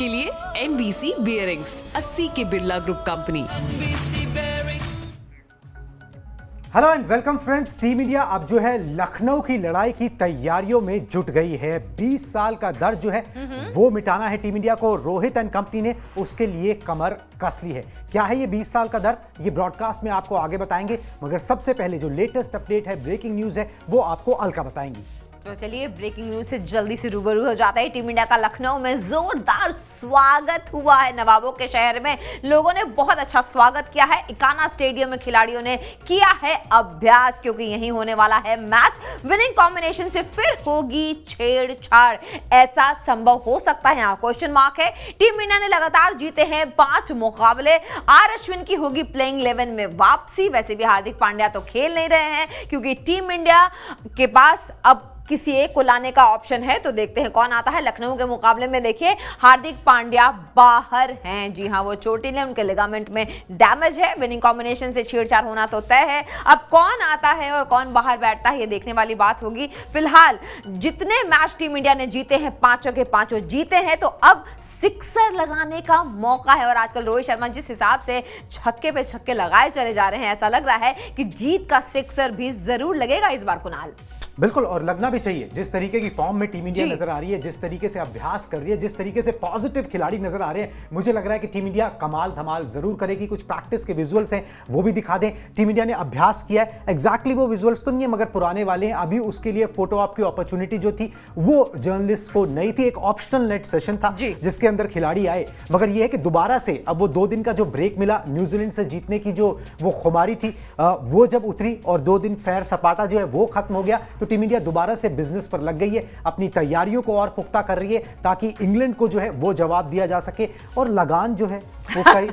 के लिए NBC Bearings, 80 के Birla group company. Hello and welcome friends. Team India अब जो है लखनऊ की लड़ाई की तैयारियों में जुट गई है। 20 साल का दर्द जो है वो मिटाना है टीम इंडिया को। रोहित एंड कंपनी ने उसके लिए कमर कस ली है। क्या है ये 20 साल का दर्द, ये ब्रॉडकास्ट में आपको आगे बताएंगे, मगर सबसे पहले जो लेटेस्ट अपडेट है, ब्रेकिंग न्यूज है, वो आपको अलका बताएंगी। तो चलिए ब्रेकिंग न्यूज से जल्दी से रूबरू हो जाता है। टीम इंडिया का लखनऊ में जोरदार स्वागत हुआ है। नवाबों के शहर में लोगों ने बहुत अच्छा स्वागत किया है। इकाना स्टेडियम में खिलाड़ियों ने किया है अभ्यास, क्योंकि यहीं होने वाला है मैच। विनिंग कॉम्बिनेशन से फिर होगी छेड़छाड़, ऐसा संभव हो सकता है? यहाँ क्वेश्चन मार्क है। टीम इंडिया ने लगातार जीते हैं 5 मुकाबले। आर अश्विन की होगी प्लेइंग 11 में वापसी। वैसे भी हार्दिक पांड्या तो खेल नहीं रहे हैं, क्योंकि टीम इंडिया के पास अब किसी एक को लाने का ऑप्शन है। तो देखते हैं कौन आता है। लखनऊ के मुकाबले में देखिए हार्दिक पांड्या बाहर हैं। जी हां, वो चोटिल है, उनके लिगामेंट में डैमेज है। विनिंग कॉम्बिनेशन से छेड़छाड़ होना तो तय है। अब कौन आता है और कौन बाहर बैठता है, ये देखने वाली बात होगी। फिलहाल जितने मैच टीम इंडिया ने जीते हैं, 5 के 5 जीते हैं, तो अब सिक्सर लगाने का मौका है। और आजकल रोहित शर्मा जिस हिसाब से छक्के पे छक्के लगाए चले जा रहे हैं, ऐसा लग रहा है कि जीत का सिक्सर भी जरूर लगेगा इस बार। कुणाल, बिल्कुल, और लगना भी चाहिए। जिस तरीके की फॉर्म में टीम इंडिया नजर आ रही है, जिस तरीके से अभ्यास कर रही है, जिस तरीके से पॉजिटिव खिलाड़ी नजर आ रहे हैं, मुझे लग रहा है कि टीम इंडिया कमाल धमाल जरूर करेगी। कुछ प्रैक्टिस के विजुअल्स हैं, वो भी दिखा दें। टीम इंडिया ने अभ्यास किया है, एग्जैक्टली वो विजुअल्स तो नहीं है, मगर पुराने वाले हैं। अभी उसके लिए फोटो ऑप की अपॉर्चुनिटी जो थी वो जर्नलिस्ट को नहीं थी। एक ऑप्शनल नेट सेशन था जिसके अंदर खिलाड़ी आए, मगर यह है कि दोबारा से अब वो 2 दिन का जो ब्रेक मिला, न्यूजीलैंड से जीतने की जो वो खुमारी थी, वो जब उतरी और 2 दिन सैर सपाटा जो है वो खत्म हो गया, तो टीम इंडिया दोबारा से बिजनेस पर लग गई है। अपनी तैयारियों को और पुख्ता कर रही है ताकि इंग्लैंड को जो है वो जवाब दिया जा सके। और लगान जो है वो कई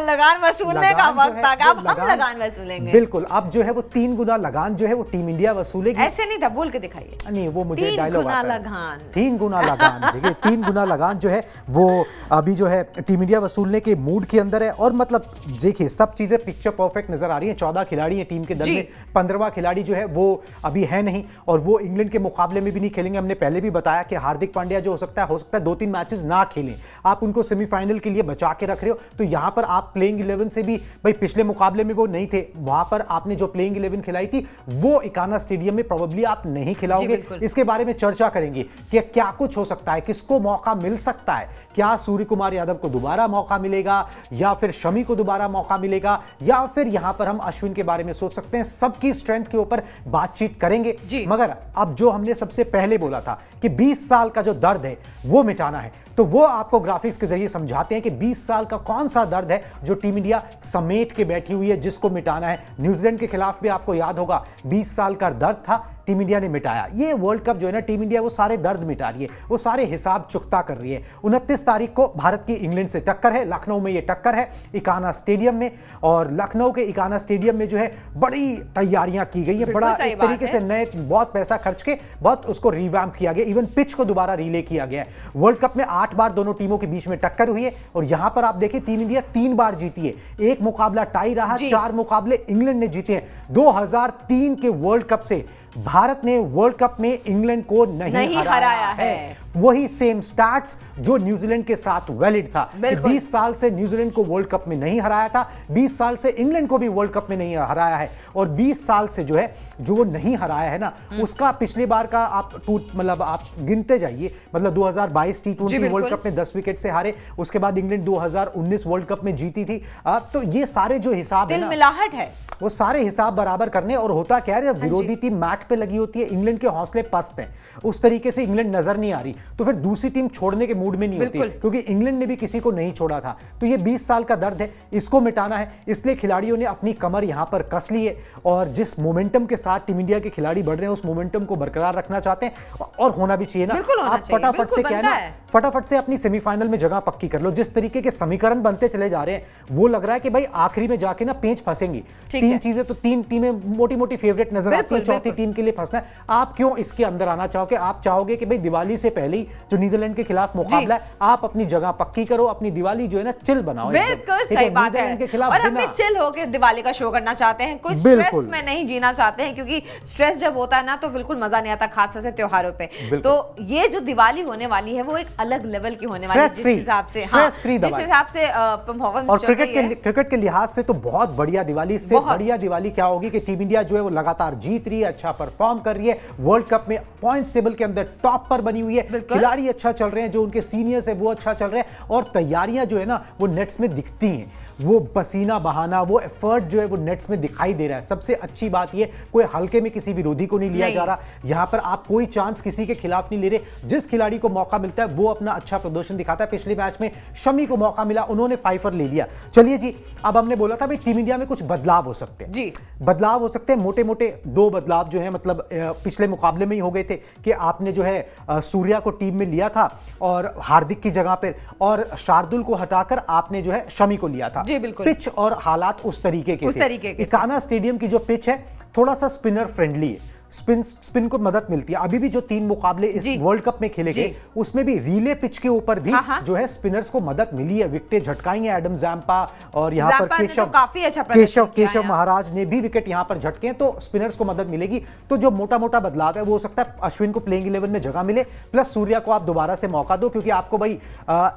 लगान वसूलने का वक्त आ गया। अब हम लगान वसूलेंगे। बिल्कुल, अब जो है वो 3 गुना लगान जो है वो टीम इंडिया वसूलेगी। ऐसे नहीं था, बोल के दिखाइए। नहीं, वो मुझे डायलॉग आता है। 3 गुना लगान 3 गुना लगान जो है वो अभी जो है टीम इंडिया वसूलने के मूड के अंदर है। और मतलब देखिए, सब चीजें पिक्चर परफेक्ट नजर आ रही है। 14 खिलाड़ी हैं टीम के दल में, 15वां खिलाड़ी जो है वो अभी है नहीं, और वो इंग्लैंड के मुकाबले में भी नहीं खेलेंगे। हमने पहले भी बताया कि हार्दिक पांड्या जो हो सकता है 2-3 मैचेस ना खेलें। आप उनको सेमीफाइनल के लिए बचा के रख रहे हो, तो यहां पर आप प्लेइंग 11 से भी, भाई पिछले मुकाबले में वो नहीं थे, वहां पर आपने जो प्लेइंग 11 खिलाई थी वो इकाना स्टेडियम में प्रोबेबली आप नहीं खिलाओगे। इसके बारे में चर्चा करेंगे कि क्या कुछ हो सकता है, किसको मौका मिल सकता है। क्या सूर्य कुमार यादव को दोबारा मौका मिलेगा, या फिर शमी को दोबारा मौका मिलेगा, या फिर यहां पर हम अश्विन के बारे में सोच सकते हैं। सबकी स्ट्रेंथ के ऊपर बातचीत करेंगे। मगर अब जो हमने सबसे पहले बोला था कि 20 साल का जो दर्द है वो मिटाना है, तो वो आपको ग्राफिक्स के जरिए समझाते हैं कि 20 साल का कौन सा दर्द है जो टीम इंडिया समेट के बैठी हुई है, जिसको मिटाना है। न्यूजीलैंड के खिलाफ भी आपको याद होगा 20 साल का दर्द था, टीम इंडिया ने मिटाया। ये वर्ल्ड कप जो है ना, टीम इंडिया वो सारे दर्द मिटा रही है, वो सारे हिसाब चुकता कर रही है। 29 तारीख को भारत की इंग्लैंड से टक्कर है। लखनऊ में ये टक्कर है, इकाना स्टेडियम में। और लखनऊ के इकाना स्टेडियम में जो है बड़ी तैयारियां की गई है। बड़ा एक तरीके से नए, बहुत पैसा खर्च के बहुत उसको रिवैम्प किया गया। इवन पिच को दोबारा रीले किया गया है। वर्ल्ड कप में 8 बार दोनों टीमों के बीच में टक्कर हुई है, और यहां पर आप देखिए टीम इंडिया 3 बार जीती है। 1 मुकाबला टाई रहा, 4 मुकाबले इंग्लैंड ने जीते हैं। 2003 के वर्ल्ड कप से भारत ने वर्ल्ड कप में इंग्लैंड को नहीं हराया है। वही सेम स्टैट्स जो न्यूजीलैंड के साथ वैलिड था। 20 साल से न्यूजीलैंड को वर्ल्ड कप में नहीं हराया था, 20 साल से इंग्लैंड को भी वर्ल्ड कप में नहीं हराया है। और 20 साल से जो है जो वो नहीं हराया है ना, उसका पिछले बार का आप मतलब आप गिनते जाइए। मतलब 2022 T20 वर्ल्ड कप में 10 विकेट से हारे, उसके बाद इंग्लैंड 2019 वर्ल्ड कप में जीती थी। तो ये सारे जो हिसाब है ना, मिलाहट है, वो सारे हिसाब बराबर करने। और होता क्या है, जब विरोधी टीम मैट पे लगी होती है, इंग्लैंड के हौसले पस्त हैं, उस तरीके से इंग्लैंड नजर नहीं आ रही, तो फिर दूसरी टीम छोड़ने के मूड में नहीं होती, क्योंकि इंग्लैंड ने भी किसी को नहीं छोड़ा था। तो ये 20 साल का दर्द है, इसको मिटाना है। इसलिए खिलाड़ियों ने अपनी कमर यहां पर कस ली है, और जिस मोमेंटम के साथ टीम इंडिया के खिलाड़ी बढ़ रहे हैं, उस मोमेंटम को बरकरार रखना चाहते हैं। और होना भी चाहिए ना। आप फटाफट से क्या है ना, फटाफट से अपनी सेमीफाइनल में जगह पक्की कर लो। जिस तरीके के समीकरण बनते चले जा रहे हैं, वो लग रहा है कि भाई आखिरी में जाके ना पेंच फंसेंगी। 3 चीजें तो 3 टीमें मोटी मोटी फेवरेट नजर आती है, चौथी टीम के लिए फंसना है। आप क्यों इसके अंदर आना चाहोगे? आप चाहोगे कि भाई दिवाली से पहले पहले ही जो नीदरलैंड के खिलाफ मुकाबला है, आप अपनी जगह पक्की करो, अपनी दिवाली जो है ना चिल बनाओ। बिल्कुल सही बात है। और हम भी चिल होकर दिवाली का शो करना चाहते हैं, कोई स्ट्रेस में नहीं जीना चाहते हैं, क्योंकि स्ट्रेस जब होता है ना तो बिल्कुल मजा नहीं आता, खासतौर से त्योहारों पे। तो ये जो दिवाली होने वाली है वो एक अलग लेवल की होने वाली है, जिस हिसाब से और क्रिकेट के लिहाज से तो बहुत बढ़िया दिवाली। इससे बढ़िया दिवाली क्या होगी कि टीम इंडिया जो है वो लगातार जीत रही है, अच्छा परफॉर्म कर रही है, वर्ल्ड कप में पॉइंट्स टेबल के अंदर टॉप पर बनी हुई है, खिलाड़ी अच्छा चल रहे हैं, जो उनके सीनियर्स है वो अच्छा चल रहे हैं, और तैयारियां जो है ना वो नेट्स में दिखती हैं, वो पसीना बहाना, वो एफर्ट जो है वो नेट्स में दिखाई दे रहा है। सबसे अच्छी बात ये, कोई हल्के में किसी विरोधी को नहीं लिया जा रहा, यहां पर आप कोई चांस किसी के खिलाफ नहीं ले रहे, जिस खिलाड़ी को मौका मिलता है वो अपना अच्छा प्रदर्शन दिखाता है। पिछले मैच में शमी को मौका मिला, उन्होंने फाइफर ले लिया। चलिए जी, अब हमने बोला था भाई टीम इंडिया में कुछ बदलाव हो सकते हैं जी, बदलाव हो सकते हैं, मोटे मोटे दो बदलाव जो है मतलब पिछले मुकाबले में ही हो गए थे कि आपने जो है सूर्या को टीम में लिया था और हार्दिक की जगह पर, और शार्दुल को हटाकर आपने जो है शमी को लिया था। पिच और हालात उस तरीके के थे। इकाना स्टेडियम की जो पिच है थोड़ा सा स्पिनर फ्रेंडली है, स्पिन को मदद मिलती है। अभी भी जो 3 मुकाबले इस वर्ल्ड कप में खेले गए उसमें भी रिले पिच के ऊपर भी जो है स्पिनर्स को मदद मिली है, विकेटें झटकाई हैं एडम जैम्पा, और यहाँ पर केशव महाराज ने भी विकेट यहाँ पर झटके हैं, तो स्पिनर्स को मदद मिलेगी। तो जो मोटा मोटा बदलाव है वो हो सकता है अश्विन को प्लेइंग 11 में जगह मिले, प्लस सूर्या को आप दोबारा से मौका दो, क्योंकि आपको भाई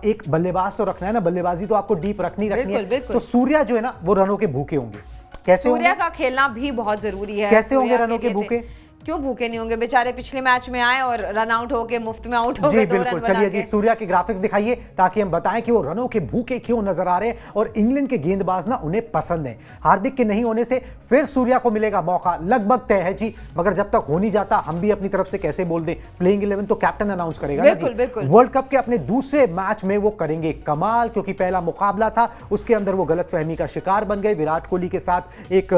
एक बल्लेबाज तो रखना है ना, बल्लेबाजी तो आपको डीप रखनी है। तो सूर्या जो है ना वो रनों के भूखे होंगे। कैसे सूर्या का खेलना भी बहुत जरूरी है। कैसे होंगे रनों के भूखे? क्यों भूखे नहीं होंगे, बेचारे पिछले मैच में आए और रन आउट होके मुफ्त में आउट हो गए। जी बिल्कुल, चलिए जी सूर्या के ग्राफिक्स दिखाइए ताकि हम बताएं कि वो रनों के भूखे क्यों नजर आ रहे हैं, और इंग्लैंड के गेंदबाज ना उन्हें पसंद है। हार्दिक के नहीं होने से फिर सूर्या को मिलेगा मौका, लगभग तय है जी, मगर जब तक हो नहीं जाता हम भी अपनी तरफ से कैसे बोल दें, प्लेइंग 11 तो कैप्टन अनाउंस करेगा ना जी। वर्ल्ड कप के अपने दूसरे मैच में वो करेंगे कमाल, क्योंकि पहला मुकाबला था उसके अंदर वो गलतफहमी का शिकार बन गए, विराट कोहली के साथ एक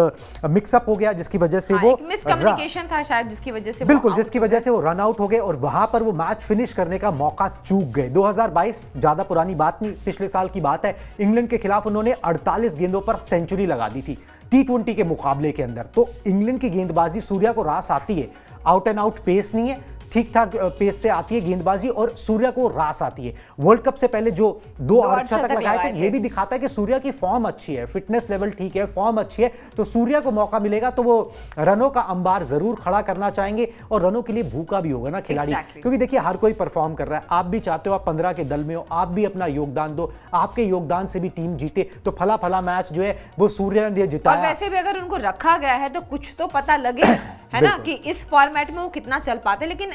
मिक्सअप हो गया जिसकी वजह से वो मिसकम्युनिकेशन था शायद, जिसकी वजह से बिल्कुल, जिसकी वजह से वो रन आउट हो गए और वहां पर वो मैच फिनिश करने का मौका चूक गए। 2022 ज्यादा पुरानी बात नहीं, पिछले साल की बात है, इंग्लैंड के खिलाफ उन्होंने 48 गेंदों पर सेंचुरी लगा दी थी T20 के मुकाबले के अंदर। तो इंग्लैंड की गेंदबाजी सूर्या को रास आती है, आउट एंड आउट पेस नहीं है, ठीक ठाक पेस से आती है गेंदबाजी, और सूर्या को रास आती है। वर्ल्ड कप से पहले जो 2 अर्धशतक लगाए थे, ये भी दिखाता है कि सूर्या की फॉर्म अच्छी है, फिटनेस लेवल ठीक है, फॉर्म अच्छी है। तो सूर्या को मौका मिलेगा तो वो रनों का अंबार जरूर खड़ा करना चाहेंगे, और रनों के लिए भूखा भी होगा ना खिलाड़ी, क्योंकि देखिए हर कोई परफॉर्म कर रहा है। आप भी चाहते हो आप 15 के दल में हो, आप भी अपना योगदान दो, आपके योगदान से भी टीम जीते। तो फला फला मैच जो है वो सूर्या ने जिताया। और वैसे भी अगर उनको रखा गया है तो कुछ तो पता लगे है ना कि इस फॉर्मेट में वो कितना चल पाते। लेकिन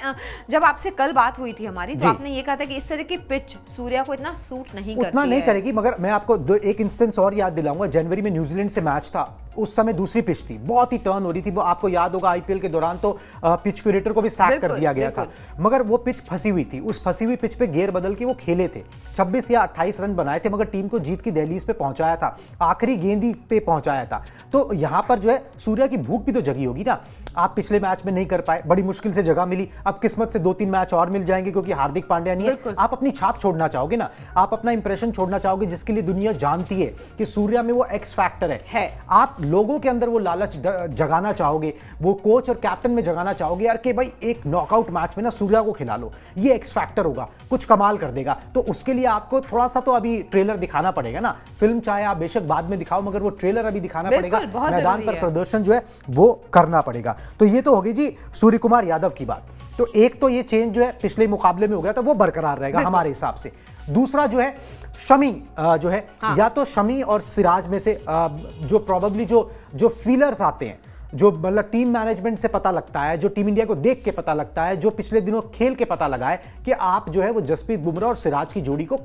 जब आपसे कल बात हुई थी हमारी, तो आपने ये कहा था कि इस तरह की पिच सूर्या को इतना सूट नहीं करती, उतना नहीं करेगी। मगर मैं आपको एक इंस्टेंस और याद दिलाऊंगा, जनवरी में न्यूजीलैंड से मैच था, उस समय दूसरी पिच थी, बहुत ही टर्न हो रही थी। वो आपको याद होगा आईपीएल के दौरान तो पिच क्यूरेटर को भी सैक कर दिया गया था, मगर वो पिच फंसी हुई थी। उस फंसी हुई पिच पे गेयर बदल के वो खेले थे, 26 या 28 रन बनाए थे, मगर टीम को जीत की दहलीज पे पहुंचाया था, आखिरी गेंदी पे पहुंचाया था। तो यहां पर जो है सूर्या की भूख भी तो जगी होगी ना। आप पिछले मैच में नहीं कर पाए, बड़ी मुश्किल से जगह मिली, अब किस्मत से 2-3 मैच और मिल जाएंगे क्योंकि हार्दिक पांड्या नहीं है। आप अपनी छाप छोड़ना चाहोगे ना, आप अपना इंप्रेशन छोड़ना चाहोगे, जिसके लिए दुनिया जानती है कि सूर्या में वो एक्स फैक्टर है। आप लोगों के अंदर वो लालच जगाना चाहोगे, वो कोच और कैप्टन में जगाना चाहोगे यार कि भाई एक नॉकआउट मैच में ना सूर्या को खिला लो, ये एक्स फैक्टर होगा, कुछ कमाल कर देगा। तो उसके लिए आपको थोड़ा सा तो अभी ट्रेलर दिखाना पड़ेगा ना। फिल्म चाहे आप बेशक बाद में दिखाओ, मगर वो ट्रेलर अभी दिखाना पड़ेगा, मैदान पर प्रदर्शन जो है वो करना पड़ेगा। तो ये तो होगी जी सूर्य कुमार यादव की बात। तो एक तो ये चेंज जो है पिछले मुकाबले में हो गया था वो बरकरार रहेगा हमारे हिसाब से। दूसरा जो है शमी जो है, या तो शमी और सिराज में से जो प्रोबेबली जो फीलर्स आते हैं, जो मतलब टीम मैनेजमेंट से पता लगता है, जो टीम इंडिया को देख के पता लगता है, जो पिछले दिनों खेल के पता लगा है कि आप जो है वो जसप्रीत बुमराह और सिराज की जोड़ी को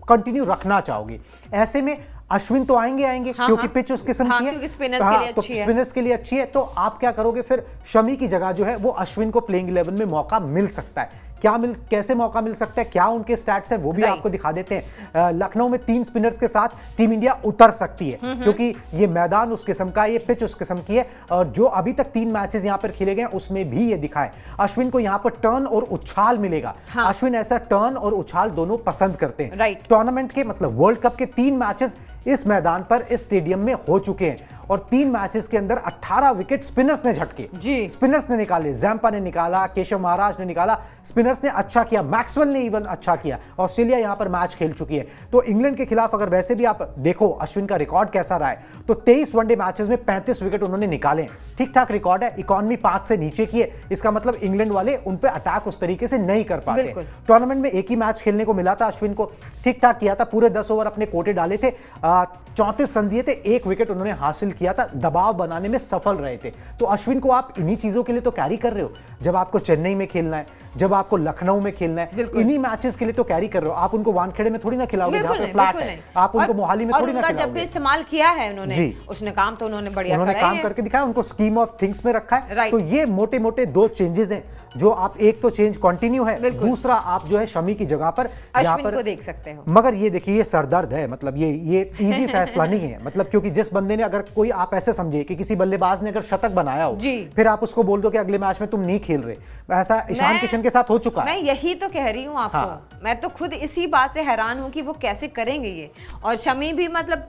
कंटिन्यू रखना चाहोगे। ऐसे में अश्विन तो आएंगे क्योंकि पिच उस किस्म की है, स्पिनर्स के लिए अच्छी है। तो आप क्या करोगे फिर, शमी की जगह जो है वो अश्विन को प्लेइंग 11 में मौका मिल सकता है। कैसे मौका मिल सकता है, क्या उनके स्टैट्स हैं वो भी आपको दिखा देते हैं। लखनऊ में 3 स्पिनर्स के साथ टीम इंडिया उतर सकती है, क्योंकि ये मैदान उस किस्म का है, ये पिच उस किस्म की है, और जो अभी तक 3 मैचेस यहां पर खेले गए उसमें भी ये दिखा है। अश्विन को यहां पर टर्न और उछाल मिलेगा। अश्विन ऐसा टर्न और उछाल दोनों पसंद करते हैं। टूर्नामेंट के मतलब वर्ल्ड कप के 3 मैचेस इस मैदान पर, इस स्टेडियम में हो चुके हैं, और 3 मैचेस के अंदर 18 विकेट स्पिनर्स ने झटके, जी। स्पिनर्स ने निकाले, जैम्पा ने निकाला, केशव महाराज ने निकाला, स्पिनर्स ने अच्छा किया, मैक्सवेल ने इवन अच्छा किया। ऑस्ट्रेलिया यहां पर मैच खेल चुकी है। तो इंग्लैंड के खिलाफ अगर वैसे भी आप देखो अश्विन का रिकॉर्ड कैसा रहा है, तो 23 वनडे मैचेस में 35 विकेट उन्होंने निकाले, ठीक ठाक रिकॉर्ड है। इकॉनमी 5 से नीचे की है, इसका मतलब इंग्लैंड वाले उन पे अटैक उस तरीके से नहीं कर पाते। टूर्नामेंट में एक ही मैच खेलने को मिला था अश्विन को, ठीक ठाक किया था, पूरे 10 ओवर अपने कोटे डाले थे, 34 रन दिए थे, 1 विकेट उन्होंने हासिल किया था, दबाव बनाने में सफल रहे थे। तो अश्विन को आप इन्हीं चीजों के लिए तो कैरी कर रहे हो, जब आपको चेन्नई में खेलना है, जब आपको लखनऊ में खेलना है, इन्हीं मैचेस के लिए तो कैरी कर रहे हो। आप उनको वानखेड़े में थोड़ी ना खिलाओगे जहां पे फ्लैट है, आप उनको मोहाली में थोड़ी ना खिलाओगे। जब भी इस्तेमाल किया है उन्होंने, उसने काम तो उन्होंने बढ़िया उन्होंने काम करके दिखाया, उनको स्कीम ऑफ थिंग्स में रखा है। तो ये मोटे मोटे 2 चेंजेस हैं जो आप, एक तो चेंज कंटिन्यू है, दूसरा आप जो है शमी की जगह पर यहाँ पर देख सकते हो। मगर ये देखिए ये सरदर्द है, मतलब ये इजी फैसला नहीं है, मतलब क्योंकि जिस बंदे ने, अगर कोई आप ऐसे समझे कि किसी बल्लेबाज ने अगर शतक बनाया हो, फिर आप उसको बोल दो कि अगले मैच में तुम नहीं खेल रहे, ऐसा ईशान किशन के साथ हो चुका है। मैं यही तो कह रही हूँ आपको। हाँ। मैं तो खुद इसी बात से हैरान हूँ कि वो कैसे करेंगे ये। और शमी भी, मतलब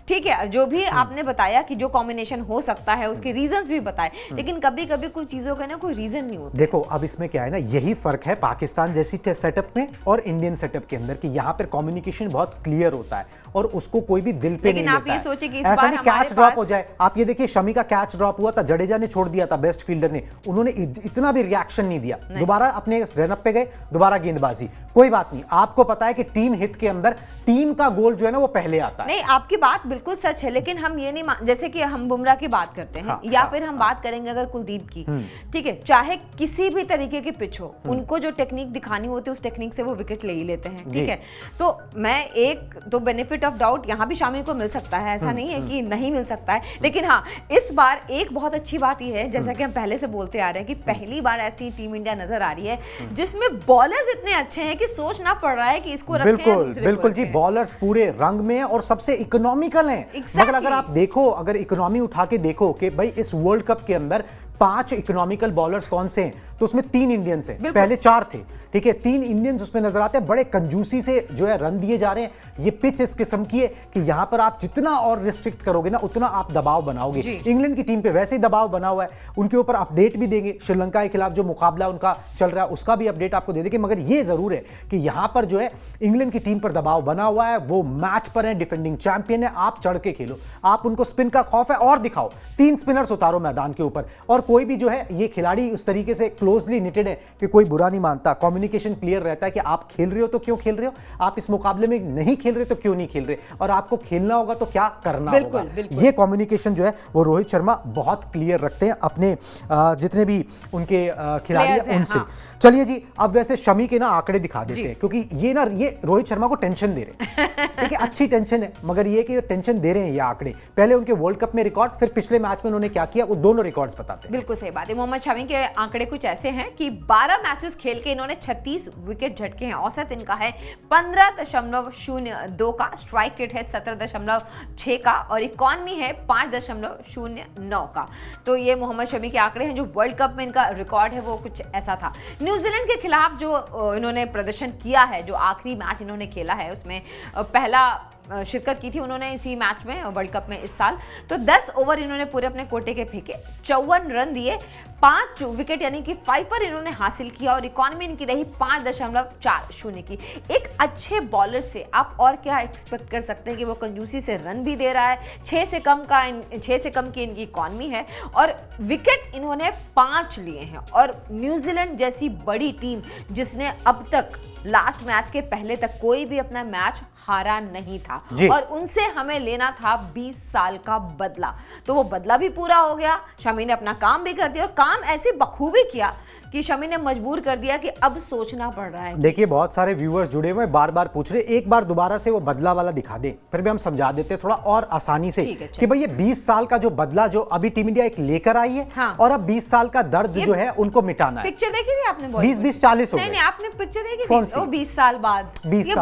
ठीक है, जो भी आपने बताया कि जो कॉम्बिनेशन हो सकता है उसके रीजंस भी बताए, लेकिन कभी कभी कुछ चीजों का ना कोई रीजन नहीं होता। देखो अब इसमें क्या है ना, यही फर्क है पाकिस्तान जैसी सेटअप में और इंडियन सेटअप के अंदर, कि यहाँ पर कम्युनिकेशन बहुत क्लियर होता है और उसको कोई भी दिल पे नहीं लेता है। लेकिन आप ये सोचिए कि इस बार कैच ड्रॉप हो जाए, आप ये देखिए शमी का कैच ड्रॉप हुआ था, जडेजा ने छोड़ दिया था, बेस्ट फील्डर ने, उन्होंने इतना भी रिएक्शन नहीं दिया, दोबारा अपने रनअप पे गए, दोबारा गेंदबाजी, कोई बात नहीं। आपको पता है कि टीम हित के अंदर टीम का गोल जो है ना वो पहले आता है। नहीं, आपकी बात बिल्कुल सच है, लेकिन हम ये नहीं, जैसे कि हम बुमराह की बात करते हैं, या फिर हम बात करेंगे अगर कुलदीप की, ठीक है, चाहे किसी भी तरीके की पिच हो, उनको जो टेक्निक दिखानी होती है उस टेक्निक से वो विकेट ले ही लेते हैं, ठीक है। तो मैं एक तो बेनिफिट ऑफ डाउट यहाँ भी शामी को मिल सकता है, ऐसा नहीं है कि नहीं मिल सकता है, लेकिन हाँ इस बार एक बहुत अच्छी बात यह है, जैसा कि हम पहले से बोलते आ रहे हैं, कि पहली बार ऐसी टीम इंडिया नजर आ रही है जिसमें बॉलर्स इतने अच्छे हैं कि सोचना पड़ रहा है कि इसको रखें। बिल्कुल बिल्कुल जी, बॉलर्स पूरे रंग में और सबसे इकोनॉमिकल हैं। मगर अगर आप देखो, अगर इकोनॉमी उठा के देखो कि भाई इस वर्ल्ड कप के अंदर 5 इकोनॉमिकल बॉलर्स कौन से हैं, तो उसमें 3 इंडियंस हैं, पहले 4 थे, ठीक है, 3 इंडियंस उसमें नजर आते हैं। बड़े कंजूसी से जो है रन दिए जा रहे हैं। ये पिच इस किस्म की है कि यहां पर आप जितना और रिस्ट्रिक्ट करोगे ना, उतना आप दबाव बनाओगे। इंग्लैंड की टीम पे वैसे ही दबाव बना हुआ है, उनके ऊपर अपडेट भी देंगे, श्रीलंका के खिलाफ जो मुकाबला उनका चल रहा है उसका भी अपडेट आपको दे देंगे। मगर ये जरूर है कि यहां पर जो है इंग्लैंड की टीम पर दबाव बना हुआ है, वो मैच पर है, डिफेंडिंग चैंपियन है, आप चढ़ के खेलो, आप उनको स्पिन का खौफ है और दिखाओ, 3 स्पिनर्स उतारो मैदान के ऊपर, और कोई भी जो है ये खिलाड़ी उस तरीके से क्लोजली निटेड है कि कोई बुरा नहीं मानता, कम्युनिकेशन क्लियर रहता है कि आप खेल रहे हो तो क्यों खेल रहे हो, आप इस मुकाबले में नहीं खेल रहे तो क्यों नहीं खेल रहे, और आपको खेलना होगा तो क्या करना होगा। ये कम्युनिकेशन जो है वो रोहित शर्मा बहुत क्लियर रखते हैं अपने जितने भी उनके खिलाड़ी हैं उनसे। चलिए जी, अब वैसे शमी के ना आंकड़े दिखा देते हैं, क्योंकि ये ना ये रोहित शर्मा को टेंशन दे रहे हैं। देखिए अच्छी टेंशन है, मगर ये कि टेंशन दे रहे हैं ये आंकड़े। पहले उनके वर्ल्ड कप में रिकॉर्ड, फिर पिछले मैच में उन्होंने क्या किया, वो दोनों रिकॉर्ड्स बताते हैं। बिल्कुल सही बात है। मोहम्मद शमी के आंकड़े कुछ ऐसे हैं कि 12 मैचेस खेल के इन्होंने 36 विकेट झटके हैं। औसत इनका है 15.02 का, स्ट्राइक रेट है 17.6 का, और इकॉनमी है 5.09 का। तो ये मोहम्मद शमी के आंकड़े हैं। जो वर्ल्ड कप में इनका रिकॉर्ड है वो कुछ ऐसा था। न्यूजीलैंड के खिलाफ जो इन्होंने प्रदर्शन किया है, जो आखिरी मैच इन्होंने खेला है, उसमें पहला शिरकत की थी उन्होंने इसी मैच में वर्ल्ड कप में इस साल। तो 10 ओवर इन्होंने पूरे अपने कोटे के फेंके, 54 रन दिए, 5 विकेट यानी कि 5 पर इन्होंने हासिल किया, और इकॉनमी इनकी रही 5.40 की। एक अच्छे बॉलर से आप और क्या एक्सपेक्ट कर सकते हैं कि वो कंजूसी से रन भी दे रहा है, 6 से कम की इनकी इकॉनमी है, और विकेट इन्होंने 5 लिए हैं। और न्यूजीलैंड जैसी बड़ी टीम जिसने अब तक लास्ट मैच के पहले तक कोई भी अपना मैच हारा नहीं था, और उनसे हमें लेना था 20 साल का बदला, तो वो बदला भी पूरा हो गया। शमी ने अपना काम भी कर दिया, और काम ऐसे बखूबी किया कि शमी ने मजबूर कर दिया कि अब सोचना पड़ रहा है। देखिए बहुत सारे व्यूअर्स जुड़े हुए बार बार पूछ रहे, एक बार दोबारा से वो बदला वाला दिखा दे, फिर भी हम समझा देते थोड़ा और आसानी से कि भाई ये 20 साल का जो बदला जो अभी टीम इंडिया एक लेकर आई है, हाँ। और अब 20 साल का दर्द जो है उनको मिटाना है। पिक्चर देखी थी आपने? 20-40 हो गए। नहीं, आपने पिक्चर देखी थी? 20 साल बाद, 20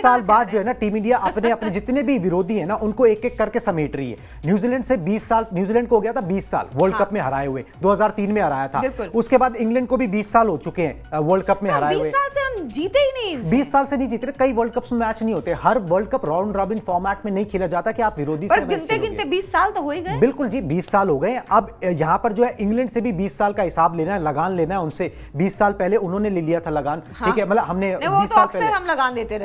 साल बाद जो है ना टीम इंडिया अपने जितने भी विरोधी है ना उनको एक एक करके समेट रही है। न्यूजीलैंड से 20 साल, न्यूजीलैंड को हो गया था 20 साल वर्ल्ड कप में हराए हुए, 2003 में हराया था, उसके बाद इंग्लैंड को भी 20 साल हो चुके हैं वर्ल्ड कप में हराए 20 हुए। साल से हम जीते ही नहीं इनसे। 20 साल से नहीं जीते, कई वर्ल्ड कप में मैच नहीं होते, हर world cup round robin format में नहीं खेला जाता कि आप विरोधी से पर गिनते गिनते 20 साल तो हो ही गए। बिल्कुल जी, 20 साल हो गए। अब यहाँ पर जो है इंग्लैंड से भी 20 साल का हिसाब लेना है, लगान लेना है उनसे। 20 साल पहले उन्होंने ले लिया था लगान, ठीक है, मतलब हमने 20 साल पहले हम लगान देते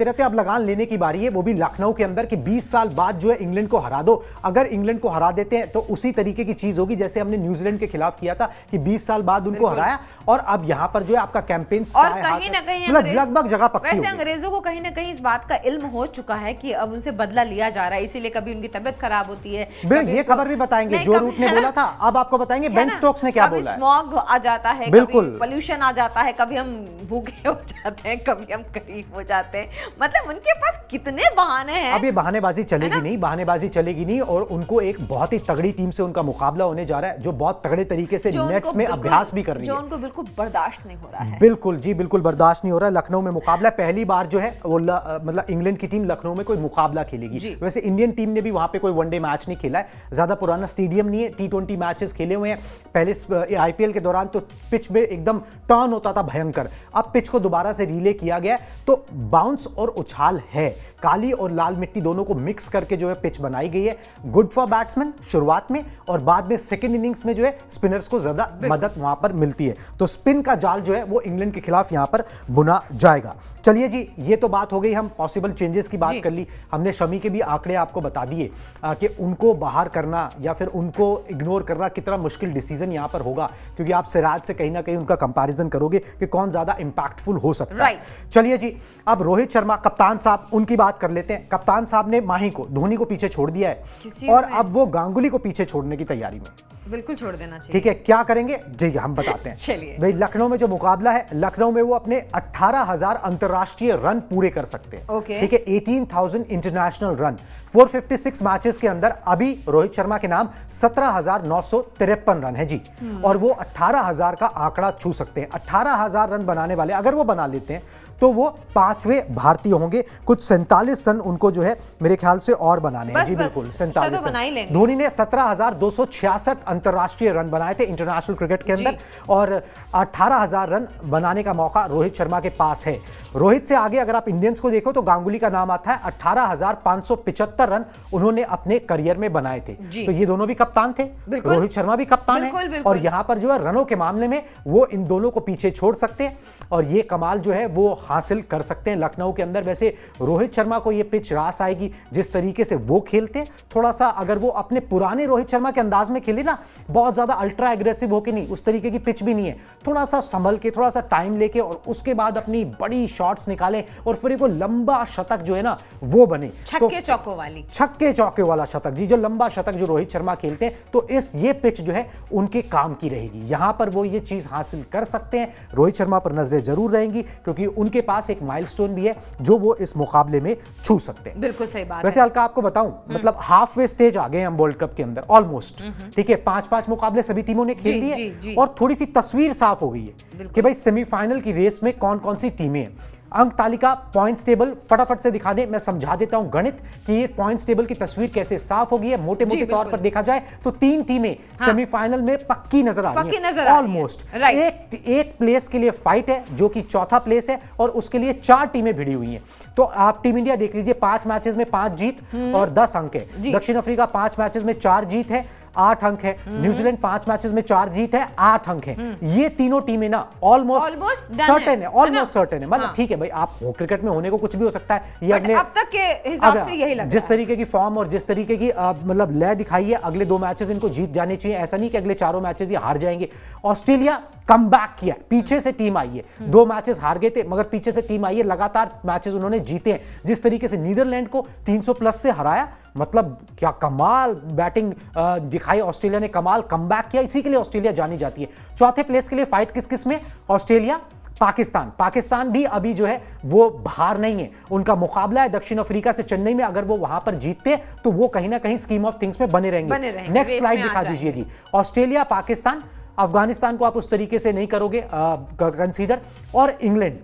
रहते हैं, अब लगान लेने की बारी है, वो भी लखनऊ के अंदर कि 20 साल बाद जो है इंग्लैंड को हरा दो। अगर इंग्लैंड को हरा देते हैं तो उसी तरीके की चीज होगी जैसे हमने न्यूजीलैंड के खिलाफ किया था कि 20 साल बाद उनको हराया, और अब यहाँ पर जो है आपका कैंपेन कहीं ना कहीं लगभग जगह पक्की वैसे अंग्रेजों को कहीं ना कहीं इस बात का इल्म हो चुका है कि अब उनसे बदला लिया जा रहा है, इसीलिए कभी उनकी तबीयत खराब होती है। ये खबर भी बताएंगे, जो रूट ने बोला था, अब आपको बताएंगे बेन स्टोक्स ने क्या बोला है। स्मॉग आ जाता है, बिल्कुल पोल्यूशन आ जाता है, कभी हम भूखे हो जाते हैं, कभी हम गरीब हो जाते हैं, मतलब उनके पास कितने बहाने हैं। अब ये बहानेबाजी चलेगी नहीं, बहानेबाजी चलेगी नहीं, और उनको एक बहुत ही तगड़ी टीम से उनका मुकाबला होने जा रहा है जो बहुत तगड़े तरीके से नेट्स में अभ्यास भी कर रही है, जो उनको बिल्कुल बर्दाश्त नहीं हो रहा है। बिल्कुल जी, बिल्कुल बर्दाश्त नहीं हो रहा है। लखनऊ में मुकाबला पहली बार जो है वो मतलब इंग्लैंड की टीम लखनऊ में कोई मुकाबला खेलेगी। वैसे इंडियन टीम ने भी वहां पे कोई वनडे मैच नहीं खेला है, ज्यादा पुराना स्टेडियम नहीं है, T20 मैचेस खेले हुए हैं। पहले आईपीएल के दौरान तो पिच में एकदम टर्न होता था भयंकर, अब पिच को दोबारा से रीले किया गया, तो बाउंस और उछाल है, काली और लाल मिट्टी दोनों को मिक्स करके जो है पिच बनाई गई है। गुड फॉर बैट्समैन शुरुआत में, और बाद में सेकंड इनिंग्स में जो है स्पिनर्स को ज्यादा मदद वहां पर मिलती है, तो स्पिन का जाल जो है वो इंग्लैंड के खिलाफ यहां पर बुना जाएगा। चलिए जी, ये तो बात हो गई, हम पॉसिबल चेंजेस की बात कर ली, हमने शमी के भी आंकड़े आपको बता दिए कि उनको बाहर करना या फिर उनको इग्नोर करना कितना मुश्किल डिसीजन यहां पर होगा, क्योंकि आप सिराज से कहीं ना कहीं उनका कंपैरिजन करोगे कि कौन ज्यादा इंपैक्टफुल हो सकता है। चलिए जी, अब रोहित शर्मा कप्तान साहब, उनकी बात कर लेते हैं। कप्तान साहब ने माही को, धोनी को पीछे छोड़ दिया है, और अब वो गांगुली को पीछे छोड़ने की तैयारी में। बिल्कुल छोड़ देना चाहिए। ठीक है, क्या करेंगे जी हम बताते हैं। चलिए भाई, लखनऊ में जो मुकाबला है, लखनऊ में वो अपने 18,000 अंतरराष्ट्रीय रन पूरे कर सकते हैं। ठीक है, 18,000 इंटरनेशनल रन 456 मैचेस के अंदर अभी रोहित शर्मा के नाम 17,953 रन है जी, और वो 18,000 का आंकड़ा छू सकते हैं। 18,000 रन बनाने वाले अगर वो बना लेते हैं तो वो 5वें भारतीय होंगे। कुछ 47 रन उनको जो है मेरे ख्याल से और बनाने हैं जी, बिल्कुल 47 रन। धोनी ने 17,266 अंतरराष्ट्रीय रन बनाए थे इंटरनेशनल क्रिकेट के अंदर, और 18,000 रन बनाने का मौका रोहित शर्मा के पास है। रोहित से आगे अगर आप इंडियंस को देखो तो गांगुली का नाम आता है, 18,575 रन उन्होंने अपने करियर में बनाए थे। तो ये दोनों भी कप्तान थे, रोहित शर्मा भी कप्तान है, और यहां पर जो है रनों के मामले में वो इन दोनों को पीछे छोड़ सकते हैं, और ये कमाल जो है वो हासिल कर सकते हैं लखनऊ के अंदर। वैसे रोहित शर्मा को ये पिच रास आएगी जिस तरीके से वो खेलते हैं, थोड़ा सा अगर वो अपने पुराने रोहित शर्मा के अंदाज में खेले ना, बहुत ज्यादा अल्ट्रा एग्रेसिव होके नहीं, उस तरीके की पिच भी नहीं है, थोड़ा सा संभल के, थोड़ा सा टाइम लेके, और उसके बाद अपनी बड़ी शॉट्स निकाले, और फिर वो लंबा शतक जो है ना वो बने, छक्के चौकों वाली, छक्के चौके वाला शतक जी, जो लंबा शतक जो रोहित शर्मा खेलते हैं, तो ये पिच जो है उनके काम की रहेगी। यहां पर वो ये चीज हासिल कर सकते हैं। रोहित शर्मा पर नजरें जरूर रहेंगी, क्योंकि उनके पास एक माइलस्टोन भी है जो वो इस मुकाबले में छू सकते हैं। बिल्कुल सही बात है। वैसे अलका आपको बताऊं, मतलब हाफ वे स्टेज आ गए हम वर्ल्ड कप के अंदर ऑलमोस्ट। ठीक है, 5-5 मुकाबले सभी टीमों ने खेल लिए, और थोड़ी सी तस्वीर साफ हो गई है कि भाई सेमीफाइनल की रेस में कौन कौन सी टीमें हैं। अंक तालिका, पॉइंट्स टेबल फटाफट से दिखा दें, मैं समझा देता हूं गणित कि ये पॉइंट्स टेबल की तस्वीर कैसे साफ हो गई है। मोटे मोटे तौर पर देखा जाए तो 3 टीमें सेमीफाइनल में पक्की नजर आ रही हैं, ऑलमोस्ट। एक प्लेस के लिए फाइट है जो कि चौथा प्लेस है, और उसके लिए 4 टीमें भिड़ी हुई हैं। तो आप टीम इंडिया देख लीजिए, 5 मैचेस में 5 जीत और 10 अंक है। दक्षिण अफ्रीका 5 मैचेस में 4 जीत है, 8 अंक है। न्यूजीलैंड 5 मैचेस में 4 जीत है, 8 अंक है। ये तीनों टीमें ना ऑलमोस्ट सर्टेन है, ऑलमोस्ट सर्टेन है। मतलब ठीक है भाई, आप क्रिकेट में होने को कुछ भी हो सकता है। ये अगले अब तक के हिसाब से यही लग जिस तरीके की फॉर्म और जिस तरीके की मतलब लय दिखाई है, अगले 2 मैचेस इनको जीत जाने चाहिए। ऐसा नहीं कि अगले 4 मैचेस ये हार जाएंगे। ऑस्ट्रेलिया कम बैक किया, पीछे से टीम आई है, 2 मैचेस हार गए थे मगर पीछे से टीम आई है, लगातार मैचेस उन्होंने जीते हैं। जिस तरीके से नीदरलैंड को 300 प्लस से हराया, मतलब क्या कमाल बैटिंग दिखाई ऑस्ट्रेलिया ने, कमाल कमबैक किया। इसी के लिए ऑस्ट्रेलिया जानी जाती है। चौथे प्लेस के लिए फाइट किस किस में? ऑस्ट्रेलिया, पाकिस्तान भी अभी जो है वो बाहर नहीं है। उनका मुकाबला है दक्षिण अफ्रीका से चेन्नई में। अगर वो वहां पर जीतते हैं तो वो कहीं ना कहीं स्कीम ऑफ थिंग्स में बने रहेंगे। नेक्स्ट स्लाइड दिखा दीजिए जी। ऑस्ट्रेलिया, पाकिस्तान, अफगानिस्तान को आप उस तरीके से नहीं करोगे कंसीडर, और इंग्लैंड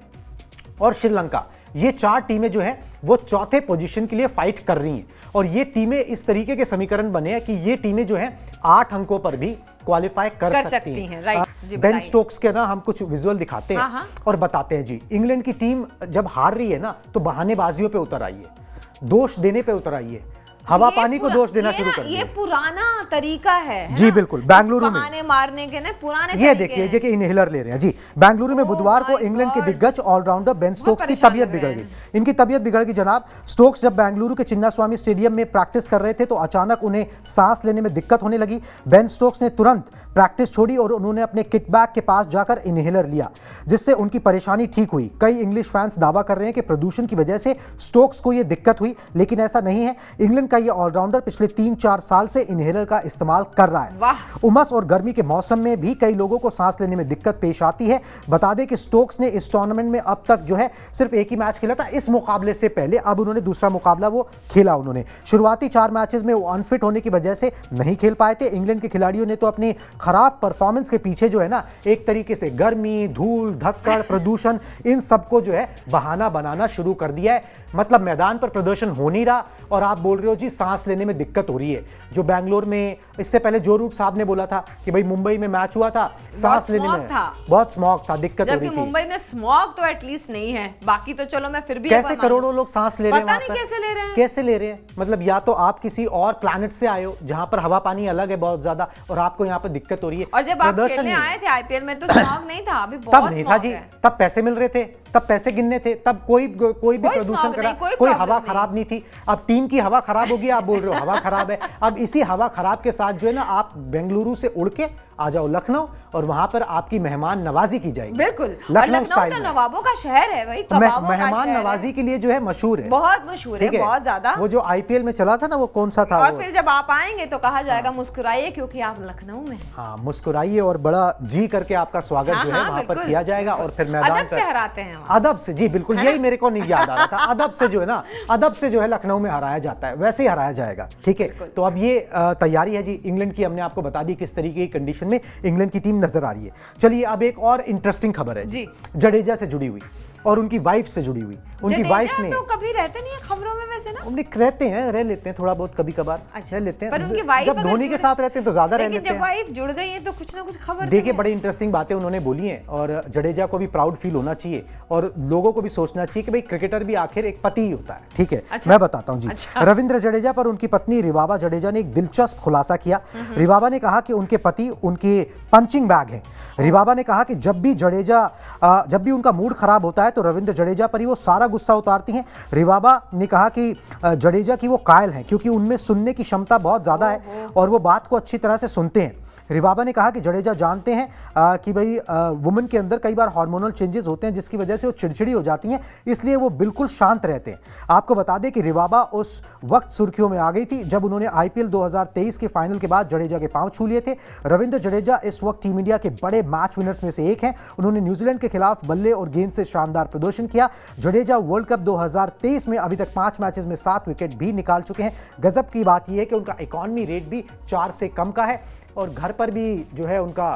और श्रीलंका, ये 4 टीमें जो हैं वो चौथे पोजीशन के लिए फाइट कर रही हैं। और ये टीमें इस तरीके के समीकरण बने हैं कि ये टीमें जो हैं 8 अंकों पर भी क्वालिफाई कर सकती हैं। राइट जी, बेन बताइए। स्टोक्स के ना हम कुछ विजुअल दिखाते हैं हाँ। और बताते हैं जी। इंग्लैंड की टीम जब हार रही है ना तो बहानेबाजियों पे उतर आई है, दोष देने पे उतर आई है, हवा पानी को दोष देना शुरू कर दिया। ये पुराना तरीका है जी ना? बिल्कुल। बेंगलुरु में बहाने मारने के ना पुराने ये तरीके देखिए हैं। जे के इनहेलर ले रहे हैं जी। बेंगलुरु में बुधवार को my इंग्लैंड के God। दिग्गज ऑलराउंडर बेन स्टोक्स की परेशान तबीयत लग बिगड़ रहे गई। हैं। इनकी तबीयत बिगड़ गई जनाब। स्टोक्स जब बेंगलुरु के चिन्नास्वामी स्टेडियम में प्रैक्टिस कर रहे थे तो अचानक उन्हें सांस लेने में दिक्कत होने लगी। बेन स्टोक्स ने तुरंत प्रैक्टिस छोड़ी और उन्होंने अपने किट बैग के पास जाकर इनहेलर लिया, जिससे उनकी परेशानी ठीक हुई। कई इंग्लिश फैंस दावा कर रहे हैं कि प्रदूषण की वजह से स्टोक्स को यह दिक्कत हुई, लेकिन ऐसा नहीं है। इंग्लैंड का यह ऑलराउंडर पिछले 3-4 साल से इनहेलर का इस्तेमाल कर रहा है। वाह। उमस और गर्मी के मौसम में भी कई लोगों को सांस लेने में दिक्कत पेश आती है। बता दें कि स्टोक्स ने इस टूर्नामेंट में अब तक जो है सिर्फ एक ही मैच खेला था इस मुकाबले से पहले। अब उन्होंने दूसरा मुकाबला वो खेला। उन्होंने शुरुआती 4 मैचेस में वो अनफिट होने की वजह से नहीं खेल पाए थे। इंग्लैंड के खिलाड़ियों ने तो अपनी खराब परफॉर्मेंस के पीछे जो है ना एक तरीके से गर्मी, धूल, धक्कड़, प्रदूषण इन सबको जो है बहाना बनाना शुरू कर दिया है। मतलब मैदान पर प्रदर्शन हो नहीं रहा और आप बोल रहे हो जी सांस लेने में दिक्कत हो रही है। जो बैंगलोर में इससे पहले जो रूट साहब ने बोला था कि भाई मुंबई में मैच हुआ था, सांस लेने में बहुत स्मॉग था, दिक्कत हो रही थी। मुंबई में स्मॉग तो एटलीस्ट नहीं है, बाकी तो चलो मैं फिर भी कैसे करोड़ों लोग सांस ले रहे हैं, पता नहीं कैसे ले रहे हैं, कैसे ले रहे हैं। मतलब या तो आप किसी और प्लैनेट से आए हो जहां पर हवा पानी अलग है बहुत ज्यादा और आपको यहाँ पर दिक्कत हो रही है। और जब आप खेलने आए थे आईपीएल में तो स्मॉग नहीं था, अभी तब नहीं था जी, तब पैसे मिल रहे थे, तब पैसे गिनने थे, तब कोई भी प्रदूषण करा, कोई हवा खराब नहीं थी। अब टीम की हवा खराब होगी, आप बोल रहे हो हवा खराब है। अब इसी हवा खराब के साथ जो है ना आप बेंगलुरु से उड़ के आ जाओ लखनऊ और वहां पर आपकी मेहमान नवाजी की जाएगी। बिल्कुल, लखनऊ स्टाइल तो नवाबों का शहर है भाई, मेहमान नवाजी के लिए जो है मशहूर है, बहुत मशहूर है, बहुत ज्यादा। वो जो आईपीएल में चला था ना वो कौन सा था, और फिर जब आप आएंगे तो कहा जाएगा मुस्कुराइए क्योंकि आप लखनऊ में। हाँ, मुस्कुराइए और बड़ा जी करके आपका स्वागत जो है वहां पर किया जाएगा और फिर मैदान अदब से हराते हैं, अदब से। जी बिल्कुल, यही मेरे को नहीं याद आ रहा था। अदब से जो है ना, अदब से जो है लखनऊ में हराया जाता है, वैसे ही हराया जाएगा। ठीक है, तो अब ये तैयारी है जी इंग्लैंड की, हमने आपको बता दी किस तरीके की कंडीशन में इंग्लैंड की टीम नजर आ रही है। चलिए अब एक और इंटरेस्टिंग खबर है जी, जडेजा से जुड़ी हुई और उनकी वाइफ से जुड़ी हुई। उनकी वाइफ ने तो कभी रहते नहीं है खबरों में वैसे ना, उन्हें रहते हैं, रह लेते हैं थोड़ा बहुत कभी कभार, रह लेते हैं। पर उनकी वाइफ जब धोनी के साथ रहते हैं तो ज्यादा रह लेते हैं। जब वाइफ जुड़ गई है तो कुछ ना कुछ खबर। देखिए बड़ी इंटरेस्टिंग बातें उन्होंने बोली हैं और जडेजा को भी प्राउड फील होना चाहिए और लोगों को भी सोचना चाहिए कि भाई क्रिकेटर भी आखिर एक पति ही होता है। ठीक है, मैं बताता हूं जी। रविंद्र जडेजा पर उनकी पत्नी रिवाबा जडेजा ने एक दिलचस्प खुलासा किया। रिवाबा ने कहा कि उनके पति उनके पंचिंग बैग हैं। रिवाबा ने कहा कि जब भी उनका मूड खराब होता है तो रविंद्र जडेजा पर ही वो सारा गुस्सा उतारती हैं। रिवाबा ने कहा कि जडेजा की वो कायल हैं क्योंकि उनमें सुनने की क्षमता बहुत ज़्यादा है और वो बात को अच्छी तरह से सुनते हैं। रिवाबा ने कहा कि जडेजा जानते हैं कि भाई वुमेन के अंदर कई बार हार्मोनल चेंजेस होते हैं जिसकी वजह से वो चिड़चिड़ी हो जाती हैं, इसलिए वो बिल्कुल शांत रहते हैं। आपको बता दें कि रिवाबा उस वक्त सुर्खियों में आ गई थी जब उन्होंने आईपीएल 2023 के फाइनल के बाद जडेजा के पांव छू लिए थे। रविंद्र जडेजा इस वक्त टीम इंडिया के बड़े मैच विनर्स में से एक हैं। उन्होंने न्यूजीलैंड के खिलाफ बल्ले और गेंद से शानदार प्रदर्शन किया। जडेजा वर्ल्ड कप 2023 में अभी तक 5 मैचेस में 7 विकेट भी निकाल चुके हैं। गजब की बात यह है कि उनका इकॉनमी रेट भी 4 से कम का है और घर पर भी जो है उनका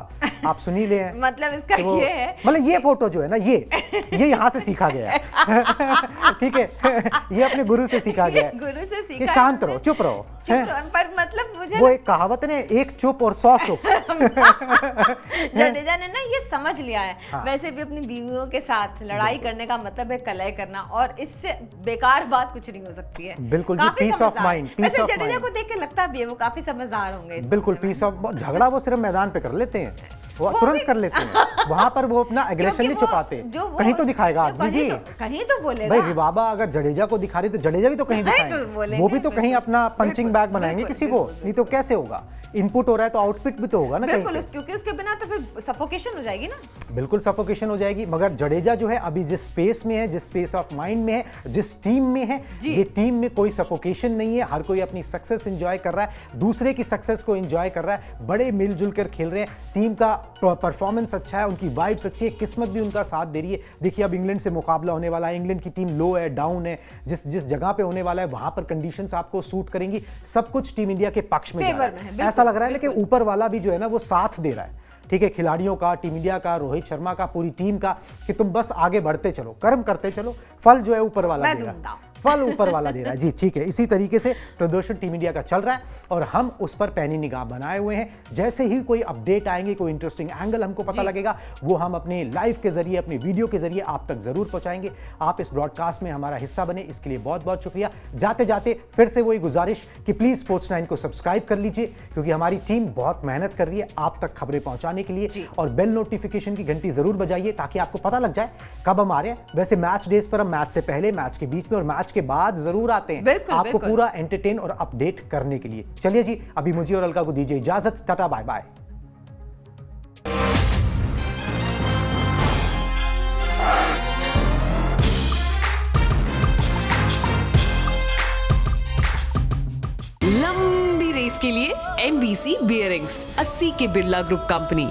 आप सुनी ले हैं। मतलब इसका तो ये है, मतलब ये फोटो जो है ना ये यहाँ से सीखा गया है। ठीक है, ये अपने गुरु से सीखा गया है, गुरु से सीखा कि शांत रहो, चुप रहो। पर मतलब मुझे वो एक कहावत है, एक चुप और 100 चुप। जडेजा ने ना ये समझ लिया है। हाँ। वैसे भी अपनी बीवियों के साथ लड़ाई करने का मतलब है कलह करना और इससे बेकार बात कुछ नहीं हो सकती है। बिल्कुल जी, पीस ऑफ माइंड। वैसे जडेजा को देख के लगता भी है वो काफी समझदार होंगे। बिल्कुल पीस ऑफ, झगड़ा वो सिर्फ मैदान पे कर लेते हैं, वो तुरंत कर लेते हैं। वहां पर वो अपना एग्रेशन नहीं छुपाते, कहीं तो नहीं आदमी भी, कहीं तो बोलेगा भाई। रिवाबा अगर जडेजा को दिखा रही तो जडेजा भी तो कहीं दिखाएंगे, वो भी तो कहीं अपना पंचिंग बैग बनाएंगे किसी को, नहीं तो कैसे होगा। इनपुट हो रहा है तो आउटपुट भी तो होगा ना, बिल्कुल, क्योंकि उसके बिना तो फिर सफोकेशन हो जाएगी ना। बिल्कुल सफोकेशन हो जाएगी। मगर जडेजा जो है अभी जिस स्पेस में है, जिस स्पेस ऑफ माइंड में है, जिस टीम में है, ये टीम में कोई सफोकेशन नहीं है। हर कोई अपनी सक्सेस एंजॉय कर रहा है, दूसरे की सक्सेस को एंजॉय कर रहा है, बड़े मिलजुल कर खेल रहे हैं। टीम का परफॉर्मेंस अच्छा है, उनकी वाइब्स अच्छी है, किस्मत भी उनका साथ दे रही है। देखिए अब इंग्लैंड से मुकाबला होने वाला है, इंग्लैंड की टीम लो है, डाउन है, जिस जगह पे होने वाला है वहां पर कंडीशंस आपको सूट करेंगी। सब कुछ टीम इंडिया के पक्ष में जा रहा है, ऐसा लग रहा है। लेकिन ऊपर वाला भी जो है ना वो साथ दे रहा है। ठीक है, खिलाड़ियों का, टीम इंडिया का, रोहित शर्मा का, पूरी टीम का, कि तुम बस आगे बढ़ते चलो, कर्म करते चलो, फल जो है ऊपर वाला देगा। फल ऊपर वाला दे रहा है जी। ठीक है, इसी तरीके से प्रदर्शन टीम इंडिया का चल रहा है और हम उस पर पैनी निगाह बनाए हुए हैं। जैसे ही कोई अपडेट आएंगे, कोई इंटरेस्टिंग एंगल हमको पता लगेगा, वो हम अपने लाइव के जरिए, अपनी वीडियो के जरिए आप तक जरूर पहुंचाएंगे। आप इस ब्रॉडकास्ट में हमारा हिस्सा बने, इसके लिए बहुत बहुत शुक्रिया। जाते जाते फिर से वही गुजारिश कि प्लीज स्पोर्ट्स 9 को सब्सक्राइब कर लीजिए, क्योंकि हमारी टीम बहुत मेहनत कर रही है आप तक खबरें पहुंचाने के लिए। और बेल नोटिफिकेशन की घंटी जरूर बजाइए ताकि आपको पता लग जाए कब हम आ रहे हैं। वैसे मैच डेज पर हम मैच से पहले, मैच के बीच में और मैच के बाद जरूर आते हैं, बिल्कुल, आपको बिल्कुल। पूरा एंटरटेन और अपडेट करने के लिए। चलिए जी, अभी मुझे और अलका को दीजिए इजाजत। Tata, bye bye. लंबी रेस के लिए NBC बियरिंग्स, 80 के बिरला ग्रुप कंपनी।